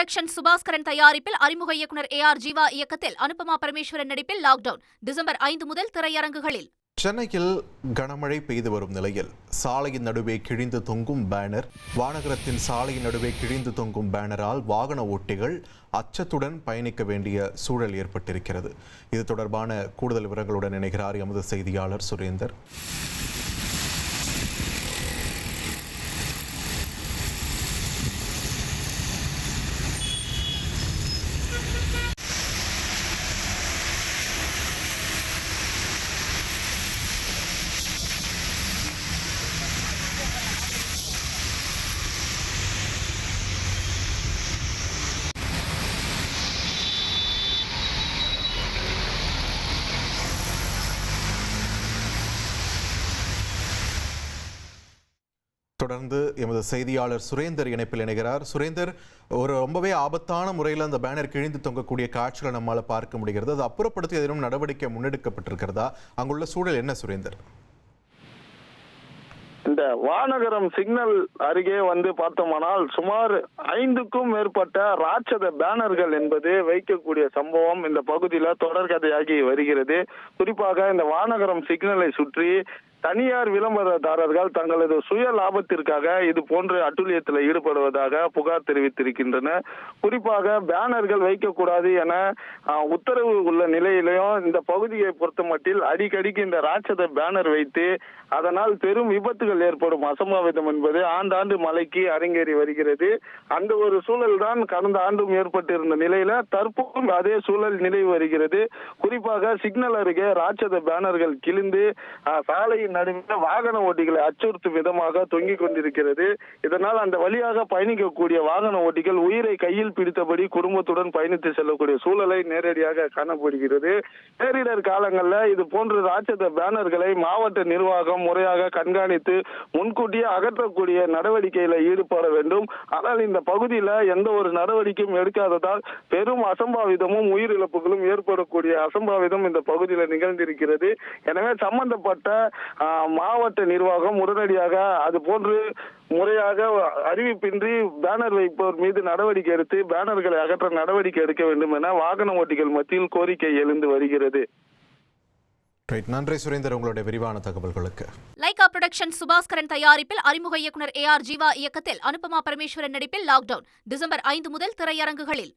Production Subaskaran தயாரிப்பில் அறிமுக இயக்குனர் AR ஜீவா இயக்கத்தில் அனுபமா பரமேஸ்வரன் நடிப்பில் லாக்டவுன் டிசம்பர் 5 முதல் திரையரங்குகளில். சென்னையில் கனமழை பெய்து வரும் நிலையில் சாலையின் நடுவே கிழிந்து தொங்கும் பேனர். வானகரத்தின் சாலையின் நடுவே கிழிந்து தொங்கும் பேனரால் வாகன ஓட்டிகள் அச்சத்துடன் பயணிக்க வேண்டிய சூழல் ஏற்பட்டிருக்கிறது. இது தொடர்பான கூடுதல் விவரங்களுடன் இணைகிறார் எமது செய்தியாளர் சுரேந்தர். தொடர்ந்து எமது செய்தியாளர் சுரேந்தர் இணைப்பில் இணைகிறார். சுரேந்தர், ஒரு ரொம்பவே ஆபத்தான முறையில் அந்த பேனர் கிழிந்து தொங்கக்கூடிய காட்சிகளை நம்மால் பார்க்க முடிகிறது. அது அப்புறப்படுத்தி எதிரும் நடவடிக்கை முன்னெடுக்கப்பட்டிருக்கிறதா? அங்குள்ள சூழல் என்ன சுரேந்தர்? இந்த வானகரம் சிக்னல் அருகே பார்த்தோமானால் சுமார் 5க்கும் மேற்பட்ட ராட்சத பேனர்கள் என்பது வைக்கக்கூடிய சம்பவம் இந்த பகுதியில தொடர்கதையாகி வருகிறது. குறிப்பாக இந்த வானகரம் சிக்னலை சுற்றி தனியார் விளம்பரதாரர்கள் தங்களது சுய லாபத்திற்காக இது போன்ற அட்டூழியத்தில் ஈடுபடுவதாக புகார் தெரிவித்திருக்கின்றனர். குறிப்பாக பேனர்கள் வைக்கக்கூடாது என உத்தரவு உள்ள நிலையிலையும் இந்த பகுதியை பொறுத்த மட்டில் அடிக்கடிக்கு இந்த ராட்சத பேனர் வைத்து அதனால் பெரும் விபத்துகள் ஏற்படும் அசம்பாவிதம் என்பது ஆண்டாண்டு மழைக்கு அரங்கேறி வருகிறது. அந்த ஒரு சூழல் தான் கடந்த ஆண்டும் ஏற்பட்டிருந்த நிலையில தற்போதும் அதே சூழல் நிலவி வருகிறது. குறிப்பாக சிக்னல் அருகே ராட்சத பேனர்கள் கிழிந்து சாலையின் நடுவில் வாகன ஓட்டிகளை அச்சுறுத்தும் விதமாக தொங்கிக் கொண்டிருக்கிறது. இதனால் அந்த வழியாக பயணிக்கக்கூடிய வாகன ஓட்டிகள் உயிரை கையில் பிடித்தபடி குடும்பத்துடன் பயணித்து செல்லக்கூடிய சூழலை நேரடியாக காணப்படுகிறது. பேரிடர் காலங்களில் இது போன்ற ராட்சத பேனர்களை மாவட்ட நிர்வாகம் முறையாக கண்காணித்து முன்கூட்டியே அகற்றக்கூடிய நடவடிக்கையில ஈடுபட வேண்டும். ஆனால் இந்த பகுதியில எந்த ஒரு நடவடிக்கையும் எடுக்காததால் பெரும் அசம்பாவிதமும் உயிரிழப்புகளும் ஏற்படக்கூடிய அசம்பாவிதம் இந்த பகுதியில் நிகழ்ந்திருக்கிறது. எனவே சம்பந்தப்பட்ட மாவட்ட நிர்வாகம் உடனடியாக அது போன்று முறையாக அறிவிப்பின்றி பேனர் வைப்போர் மீது நடவடிக்கை எடுத்து பேனர்களை அகற்ற நடவடிக்கை எடுக்க வேண்டும் என வாகன ஓட்டிகள் மத்தியில் கோரிக்கை எழுந்து வருகிறது. நன்றி சுரேந்தர், உங்களுடைய விரிவான தகவல்களுக்கு. லைகா புரொடக்ஷன் சுபாஸ்கரன் தயாரிப்பில் அறிமுக இயக்குனர் AR ஜீவா இயக்கத்தில் அனுபமா பரமேஸ்வரன் நடிப்பில் லாக்டவுன் டிசம்பர் 5 முதல் திரையரங்குகளில்.